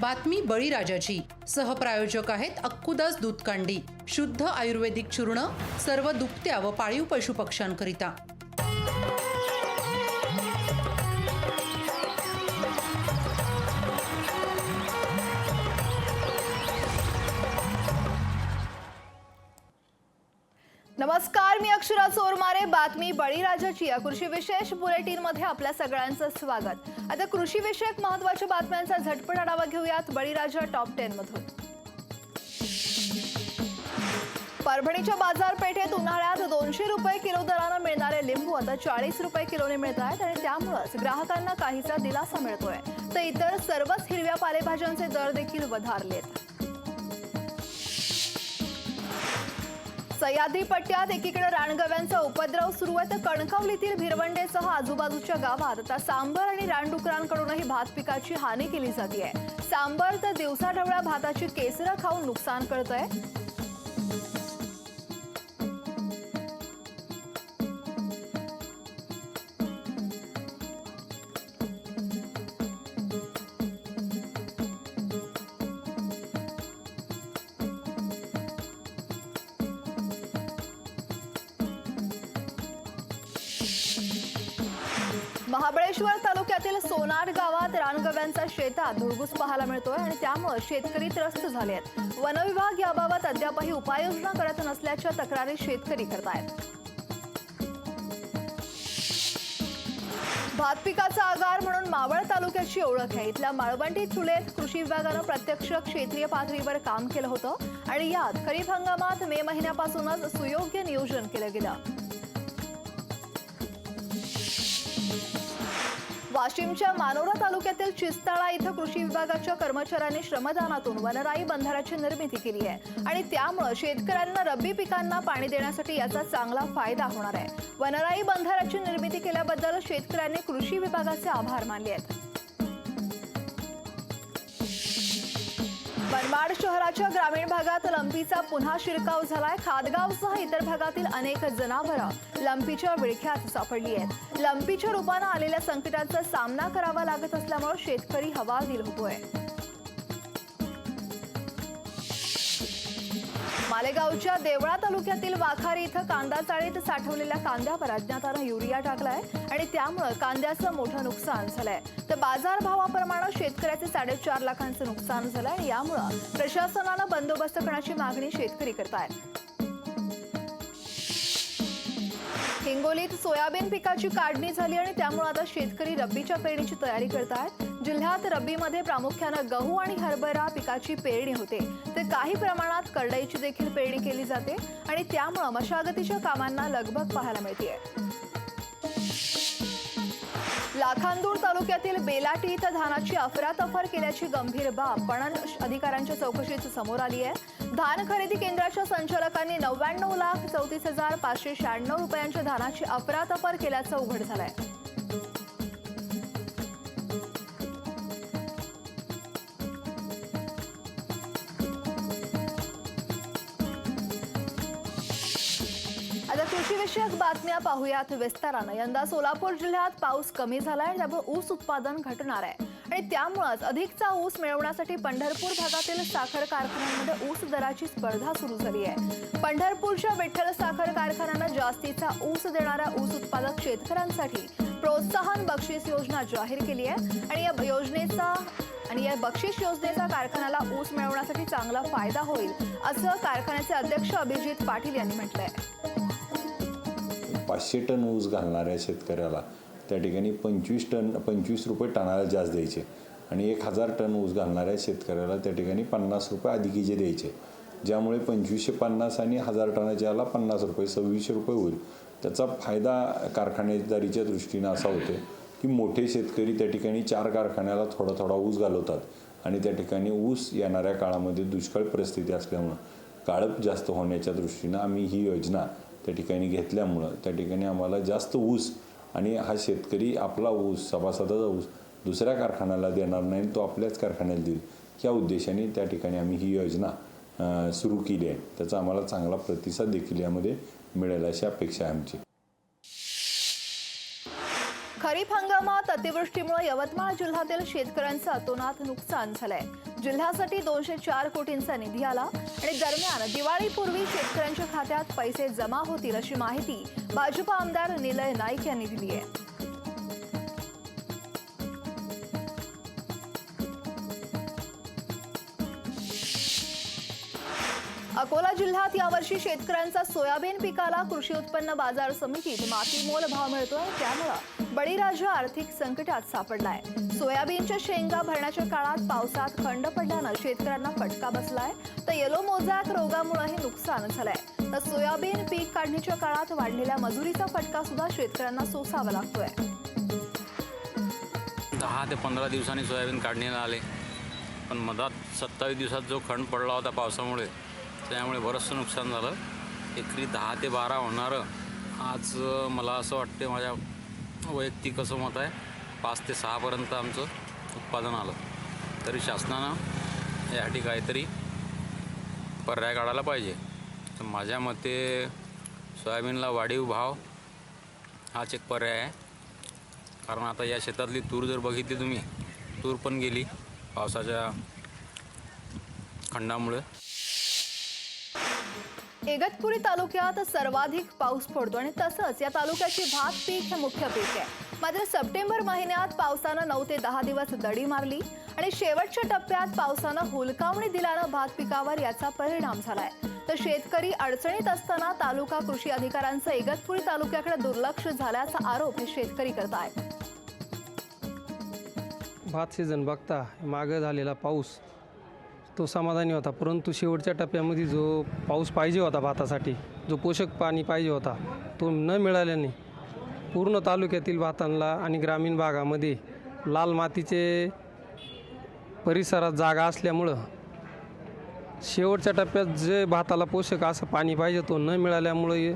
बातमी बळीराजाची. सहप्रायोजक आहेत अक्कुदास दूधकांडी. शुद्ध आयुर्वेदिक चूर्ण, सर्व दुभत्या व पाळीव पशुपक्ष्यांकरिता. नमस्कार, मी अक्षरा चोरमारे. बातमी बळीराजाची या कृषी विशेष बुलेटिन मध्ये आपल्या सगळ्यांचं स्वागत. आता कृषी विषयक महत्त्वाच्या बातम्यांचा झटपट आढावा घेऊयात बळीराजा टॉप 10 मधून. परभणीच्या बाजारपेठेत उन्हाळ्यात 200 रुपये किलो दरानं मिळणारे लिंबू आता 40 रुपये किलोने मिळत आहेत आणि त्यामुळेच ग्राहकांना काहीसा दिलासा मिळतोय. तर इतर सर्वच हिरव्या पालेभाज्यांचे दर देखील वधारलेत. सह्याद्री पट्ट्यात एकीकडे रानगव्यांचा उपद्रव सुरू आहे, तर कणकवलीतील भिरवंडेसह आजूबाजूच्या गावात आता सांबर आणि रानडुकरांकडूनही भात पिकाची हानी केली जाते. सांबर तर दिवसाढवळ्या भाताची केसरं खाऊन नुकसान करतंय. महाबळेश्वर तालुक्यातील सोनार गावात रानगव्यांचा शेतात धुडगूस पाहायला मिळतोय आणि त्यामुळे शेतकरी त्रस्त झाले आहेत. वनविभाग याबाबत अद्यापही उपाययोजना करत नसल्याच्या तक्रारी शेतकरी करतायत. भात पिकाचा आगार म्हणून मावळ तालुक्याची ओळख आहे. इथल्या माळवंडी चुलेत कृषी विभागानं प्रत्यक्ष क्षेत्रीय पातळीवर काम केलं होतं आणि यात खरीप हंगामात मे महिन्यापासूनच सुयोग्य नियोजन केलं गेलं. वाशिमच्या मानोरा तालुक्यातील चिस्ताळा इथं कृषी विभागाच्या कर्मचाऱ्यांनी श्रमदानातून वनराई बंधाऱ्याची निर्मिती केली आहे आणि त्यामुळे शेतकऱ्यांना रब्बी पिकांना पाणी देण्यासाठी याचा चांगला फायदा होणार आहे. वनराई बंधाऱ्याची निर्मिती केल्याबद्दल शेतकऱ्यांनी कृषी विभागाचे आभार मानले आहेत. मनमाड शहराच्या ग्रामीण भागात लंपीचा पुन्हा शिरकाव झालाय. खादगावसह इतर भागातील अनेक जनावरं लंपीच्या विळख्यात सापडली आहेत. लंपीच्या रूपानं आलेल्या संकटाचा सामना करावा लागत असल्यामुळे शेतकरी हवालदिल होतोय. मालेगावच्या देवळा तालुक्यातील वाखारी इथं कांदा चाळीत साठवलेल्या कांद्यावर अज्ञातानं युरिया टाकलाय आणि त्यामुळे कांद्याचं मोठं नुकसान झालंय. तर बाजारभावाप्रमाणे शेतकऱ्याचे 4.5 लाखांचं नुकसान झालंय आणि यामुळे प्रशासनानं बंदोबस्त करण्याची मागणी शेतकरी करतायत. हिंगोलीत सोयाबीन पिकाची काढणी झाली आणि त्यामुळे आता शेतकरी रब्बीच्या पेरणीची तयारी करतायत. जिल्ह्यात रब्बीमध्ये प्रामुख्यानं गहू आणि हरभरा पिकाची पेरणी होते, तर काही प्रमाणात करडईची देखील पेरणी केली जाते आणि त्यामुळे मशागतीच्या कामांना लगबग पाहायला मिळते. लाखांदूर तालुक्यातील बेलाटी इथं धानाची अफरातफर केल्याची गंभीर बाब पणन अधिकाऱ्यांच्या चौकशीत समोर आली आहे. धान खरेदी केंद्राच्या संचालकांनी 99,34,596 रुपयांच्या धानाची अफरातफर केल्याचं उघड झालंय. आता कृषी विषयक बातम्या पाहूयात विस्तारानं. यंदा सोलापूर जिल्ह्यात पाऊस कमी झालाय, त्यामुळे ऊस उत्पादन घटणार आहे आणि त्यामुळेच अधिकचा ऊस मिळवण्यासाठी पंढरपूर भागातील साखर कारखान्यांमध्ये ऊस दराची स्पर्धा सुरू झाली आहे. पंढरपूरच्या विठ्ठल साखर कारखान्यानं जास्तीचा ऊस देणाऱ्या ऊस उत्पादक शेतकऱ्यांसाठी प्रोत्साहन बक्षीस योजना जाहीर केली आहे आणि या बक्षीस योजनेचा कारखान्याला ऊस मिळवण्यासाठी चांगला फायदा होईल असं कारखान्याचे अध्यक्ष अभिजित पाटील यांनी म्हटलंय. 500 टन ऊस घालणाऱ्या शेतकऱ्याला त्या ठिकाणी 25 रुपये टनाला जास्त द्यायचे आणि 1000 टन ऊस घालणाऱ्या शेतकऱ्याला त्या ठिकाणी 50 रुपये अधिकीचे द्यायचे, ज्यामुळे 2550 आणि 1000 टनाच्याला 50 रुपये 2600 रुपये होईल. त्याचा फायदा कारखानेदारीच्या दृष्टीनं असा होतो की मोठे शेतकरी त्या ठिकाणी 4 कारखान्याला थोडा थोडा ऊस घालवतात आणि त्या ठिकाणी ऊस येणाऱ्या काळामध्ये दुष्काळ परिस्थिती असल्यामुळं गाळप जास्त होण्याच्या दृष्टीनं आम्ही ही योजना त्या ठिकाणी घेतल्यामुळं त्या ठिकाणी आम्हाला जास्त ऊस आणि हा शेतकरी आपला ऊस सभासदाचा ऊस दुसऱ्या कारखान्याला देणार नाही, तो आपल्याच कारखान्याला देईल, या उद्देशाने त्या ठिकाणी आम्ही ही योजना सुरू केली आहे. त्याचा आम्हाला चांगला प्रतिसाद देखील यामध्ये मिळेल अशी अपेक्षा आहे आमची. खरीप हंगामात अतिवृष्टीमुळे यवतमाळ जिल्ह्यातील शेतकऱ्यांचं अतोनात नुकसान झालंय. जिल्ह्यासाठी 204 कोटींचा निधी आला आणि दरम्यान दिवाळीपूर्वी शेतकऱ्यांच्या खात्यात पैसे जमा होतील अशी माहिती भाजप आमदार निलय नाईक यांनी दिली आहे. अकोला जिल्ह्यात यावर्षी शेतकऱ्यांचा सोयाबीन पिकाला कृषी उत्पन्न बाजार समितीत मातीमोल भाव मिळतोय. त्यामुळे बळीराजा आर्थिक संकटात सापडलाय. सोयाबीनच्या शेंगा भरण्याच्या काळात पावसात खंड पडल्यानं शेतकऱ्यांना फटका बसलाय. तर येलो मोझॅक रोगामुळेही नुकसान झालंय. तर सोयाबीन पीक काढणीच्या काळात वाढलेल्या मजुरीचा फटका सुद्धा शेतकऱ्यांना सोसावा लागतोय. 10 ते 15 दिवसांनी सोयाबीन काढणीला आले, पण मधात 27 दिवसात जो खंड पडला होता पावसामुळे, त्यामुळे बरंचसं नुकसान झालं. एकरी 10 ते 12 होणारं आज मला असं वाटते, माझ्या वैयक्तिक असं मत आहे, 5 ते 6पर्यंत आमचं उत्पादन आलं. तरी शासनानं यासाठी काहीतरी पर्याय काढायला पाहिजे. तर माझ्या मते सोयाबीनला वाढीव भाव हाच एक पर्याय आहे. कारण आता या शेतातली तूर जर बघितली तुम्ही, तूर पण गेली पावसाच्या खंडामुळे. इगतपुरी तालुक्यात सर्वाधिक पाऊस पडतो आणि तसंच या तालुक्याची भात पीक हे मुख्य पीक आहे. मात्र सप्टेंबर महिन्यात पावसानं 9 ते 10 दिवस दडी मारली आणि शेवटच्या टप्प्यात पावसानं हुलकावणी दिल्यानं भात पिकावर याचा परिणाम झालाय. तर शेतकरी अडचणीत असताना तालुका कृषी अधिकाऱ्यांचं इगतपुरी तालुक्याकडे दुर्लक्ष झाल्याचा आरोप हे शेतकरी करतायत. भात सीझन बघता मागं झालेला पाऊस तो समाधानी होता, परंतु शेवटच्या टप्प्यामध्ये जो पाऊस पाहिजे होता भातासाठी, जो पोषक पाणी पाहिजे होता, तो न मिळाल्याने पूर्ण तालुक्यातील भातांना आणि ग्रामीण भागामध्ये लाल मातीचे परिसरात जागा असल्यामुळं शेवटच्या टप्प्यात जे भाताला पोषक असं पाणी पाहिजे तो न मिळाल्यामुळे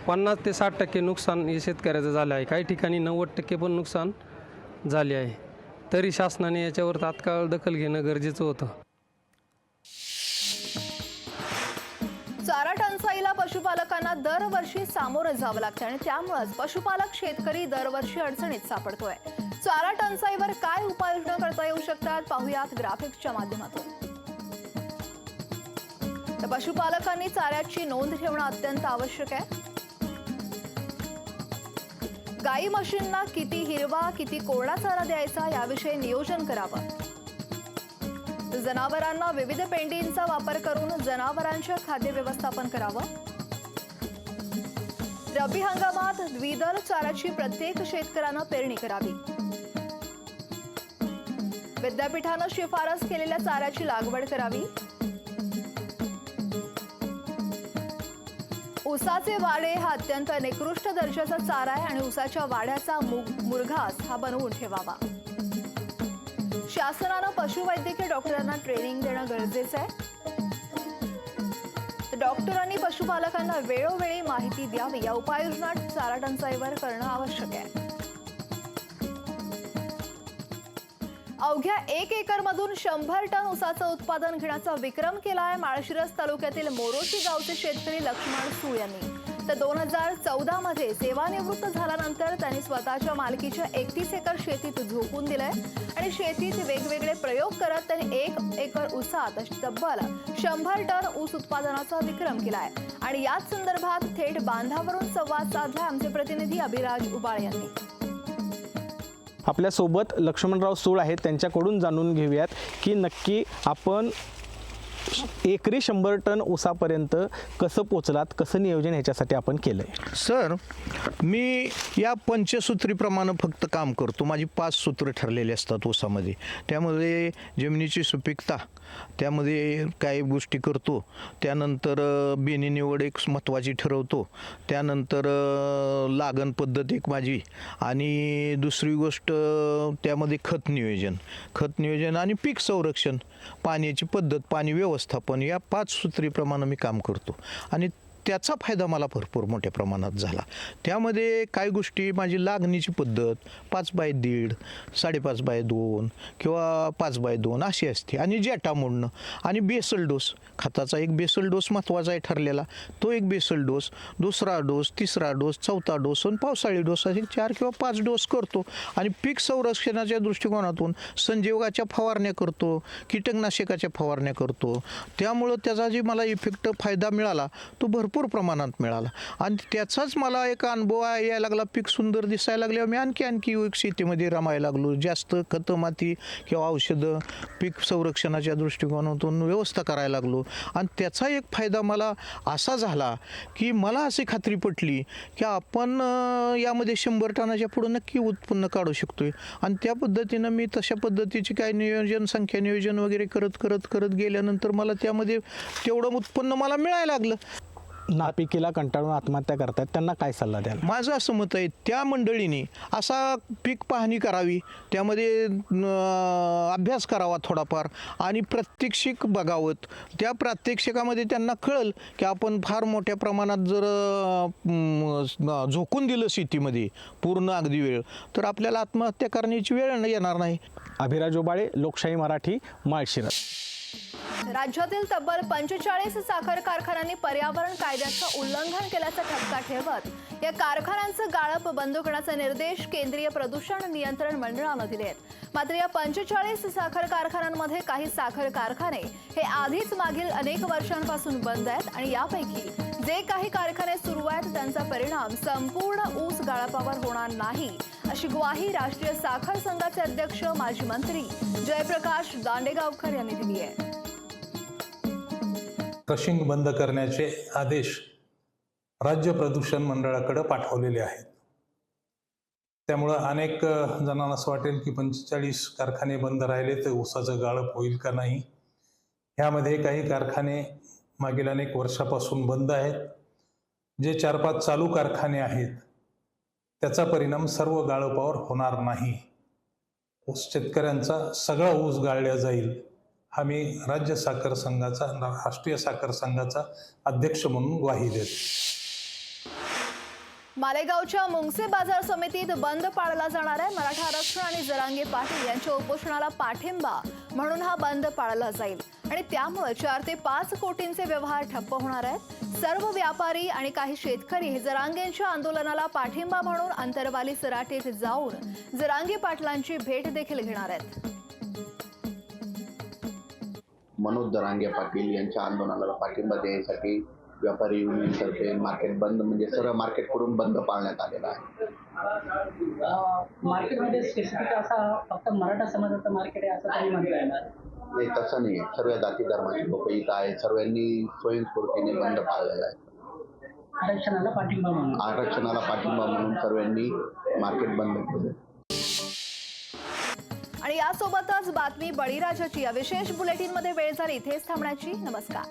50 ते 60% नुकसान हे शेतकऱ्याचं झालं आहे. काही ठिकाणी 90% पण नुकसान झाले आहे. तरी शासनाने याच्यावर तात्काळ दखल घेणं गरजेचं होतं. चारा टंचाईला पशुपालकांना दरवर्षी सामोरं जावं लागतं आणि त्यामुळेच पशुपालक शेतकरी दरवर्षी अडचणीत सापडतोय. चारा टंचाईवर काय उपाययोजना करता येऊ शकतात पाहुयात ग्राफिक्सच्या माध्यमातून. तर पशुपालकांनी चाऱ्याची नोंद ठेवणं अत्यंत आवश्यक आहे. गाई म्हशींना किती हिरवा किती कोरडा चारा द्यायचा याविषयी नियोजन करावं. जनावरांना विविध पेंडींचा वापर करून जनावरांचे खाद्य व्यवस्थापन करावं. रब्बी हंगामात द्विदल चाऱ्याची प्रत्येक शेतकऱ्यानं पेरणी करावी. विद्यापीठानं शिफारस केलेल्या चाऱ्याची लागवड करावी. ऊसाचे वाडे हा अत्यंत निकृष्ट दर्जाचा चारा आहे आणि ऊसाच्या वाड्याचा मुरघास हा बनवून ठेवावा. शासनानं पशुवैद्यकीय डॉक्टरांना ट्रेनिंग देणं गरजेचं आहे. डॉक्टरांनी पशुपालकांना वेळोवेळी माहिती द्यावी. या उपाययोजना चारा टंचाईवर करणं आवश्यक आहे. अवघ्या 1 एकरमधून 100 टन ऊसाचं उत्पादन घेण्याचा विक्रम केलाय माळशिरस तालुक्यातील मोरोशी गावचे शेतकरी लक्ष्मण सूळ यांनी. तर 2014 मध्ये सेवानिवृत्त झाल्यानंतर त्यांनी स्वतःच्या मालकीच्या 31 एकर शेतीत झोकून दिलंय आणि शेतीत वेगवेगळे प्रयोग करत त्यांनी 1 एकर ऊसात तब्बल 100 टन ऊस उत्पादनाचा विक्रम केलाय. आणि याच संदर्भात थेट बांधावरून संवाद साधला आमचे प्रतिनिधी अभिराज उबाळे यांनी. आपल्यासोबत लक्ष्मणराव सूळ आहेत, त्यांच्याकडून जाणून घेऊयात की नक्की आपण एकरी 100 टन ऊसापर्यंत कसं पोचलात, कसं नियोजन ह्याच्यासाठी आपण केलं आहे. सर, मी या पंचसूत्रीप्रमाणे फक्त काम करतो. माझी 5 सूत्र ठरलेली असतात ऊसामध्ये. त्यामध्ये जमिनीची सुपीकता, त्यामध्ये काही गोष्टी करतो. त्यानंतर बेणी निवड एक महत्त्वाची ठरवतो. त्यानंतर लागण पद्धत एक माझी, आणि दुसरी गोष्ट त्यामध्ये खत नियोजन आणि पीक संरक्षण, पाण्याची पद्धत, पाणी व्यवस्थापन, या 5 सूत्रीप्रमाणे मी काम करतो. आणि त्याचा फायदा मला भरपूर मोठ्या प्रमाणात झाला. त्यामध्ये काही गोष्टी, माझी लागणीची पद्धत 5x1.5, 5.5x2 किंवा 5x2 अशी असते, आणि जेटा मोडणं, आणि बेसल डोस, खताचा एक बेसल डोस महत्त्वाचा आहे ठरलेला, तो एक बेसल डोस, दुसरा डोस, तिसरा डोस, चौथा डोस आणि पावसाळी डोस असे 4 किंवा 5 डोस करतो. आणि पीक संरक्षणाच्या दृष्टिकोनातून संजीवकाच्या फवारण्या करतो, कीटकनाशकाच्या फवारण्या करतो. त्यामुळं त्याचा जे मला इफेक्ट फायदा मिळाला तो भरपूर प्रमाणात मिळाला, आणि त्याचाच मला एक अनुभव यायला लागला. पीक सुंदर दिसायला लागल्यावर मी आणखी शेतीमध्ये रमायला लागलो. जास्त खतं, माती किंवा औषधं पीक संरक्षणाच्या दृष्टिकोनातून व्यवस्था करायला लागलो, आणि त्याचा एक फायदा मला असा झाला की मला अशी खात्री पटली की आपण यामध्ये 100 टनाच्या पुढे नक्की उत्पन्न काढू शकतोय. आणि त्या पद्धतीनं मी तशा पद्धतीचे काय नियोजन, संख्या नियोजन वगैरे करत गेल्यानंतर मला त्यामध्ये तेवढं उत्पन्न मला मिळायला लागलं. नापिकीला कंटाळून आत्महत्या करतात, त्यांना काय सल्ला द्याल? माझं असं मत आहे, त्या मंडळींनी असा पीक पाहणी करावी, त्यामध्ये अभ्यास करावा थोडाफार, आणि प्रात्यक्षिक बघावं. त्या प्रात्यक्षिकामध्ये त्यांना कळेल की आपण फार मोठ्या प्रमाणात जर झोकून दिलं शेतीमध्ये पूर्ण अगदी वेळ, तर आपल्याला आत्महत्या करण्याची वेळ येणार नाही. अभिराज ओबाळे, लोकशाही मराठी, माळशिरस. राज्यातील तब्बल 45 साखर कारखान्यांनी पर्यावरण कायद्याचं उल्लंघन केल्याचा ठपका ठेवत या कारखान्यांचं गाळप बंद करण्याचे निर्देश केंद्रीय प्रदूषण नियंत्रण मंडळानं दिले आहेत. मात्र या 45 साखर कारखान्यांमध्ये काही साखर कारखाने हे आधीच मागील अनेक वर्षांपासून बंद आहेत, आणि यापैकी जे काही कारखाने सुरू आहेत त्यांचा परिणाम संपूर्ण ऊस गाळपावर होणार नाही, अशी ग्वाही राष्ट्रीय साखर संघाचे अध्यक्ष माजी मंत्री जयप्रकाश दांडेगावकर यांनी दिली आहे. क्रशिंग बंद करण्याचे आदेश राज्य प्रदूषण मंडळाकडे पाठवलेले आहेत. त्यामुळं अनेक जणांना असं वाटेल की 45 कारखाने बंद राहिले तर ऊसाचं गाळप होईल का नाही. ह्यामध्ये काही कारखाने मागील अनेक वर्षापासून बंद आहेत. जे 4-5 चालू कारखाने आहेत त्याचा परिणाम सर्व गाळपावर होणार नाही. शेतकऱ्यांचा सगळा ऊस गाळला जाईल, हा मी राज्य साखर संघाचा, राष्ट्रीय साखर संघाचा अध्यक्ष म्हणून ग्वाही देतो. मालेगावच्या मुंगसे बाजार समितीत बंद पाळला जाणार आहे. मराठा आरक्षण आणि जरांगे पाटील यांच्या उपोषणाला पाठिंबा म्हणून हा बंद पाळला जाईल, आणि त्यामुळे 4 ते 5 कोटींचे व्यवहार ठप्प होणार आहेत. सर्व व्यापारी आणि काही शेतकरी हे जरांगेंच्या आंदोलनाला पाठिंबा म्हणून अंतरवाली सराटीत जाऊन जरांगे पाटलांची भेट देखील घेणार आहेत. मनोज जरांगे पाटील यांच्या आंदोलनाला पाठिंबा देण्यासाठी व्यापारी युनियनतर्फे मार्केट बंद, म्हणजे सर्व मार्केट करून बंद पाळण्यात आलेला आहे. मार्केटमध्ये स्पेसिफिक असा फक्त मराठा समाजाचं मार्केट आहे असं तरी म्हणता येणार नाही, तसं नाही. सर्व जाती धर्माचे लोक इथं आहेत, सर्वांनी स्वयंस्फूर्तीने बंद पाळलेला आहे. आरक्षणाला पाठिंबा म्हणून सर्वांनी मार्केट बंद केलं. आणि यासोबतच बातमी बळीराजाची या विशेष बुलेटिनमध्ये वेळ झाली इथेच थांबण्याची. नमस्कार.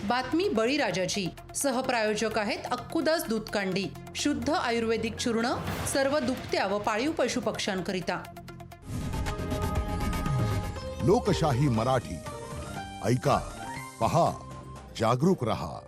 बातमी बळीराजाची सहप्रायोजक आहेत अक्कुदास दूधकांडी, शुद्ध आयुर्वेदिक चूर्ण, सर्व दुभत्या व पाळीव पशुपक्ष्यांकरिता. लोकशाही मराठी, ऐका, पहा, जागरूक रहा.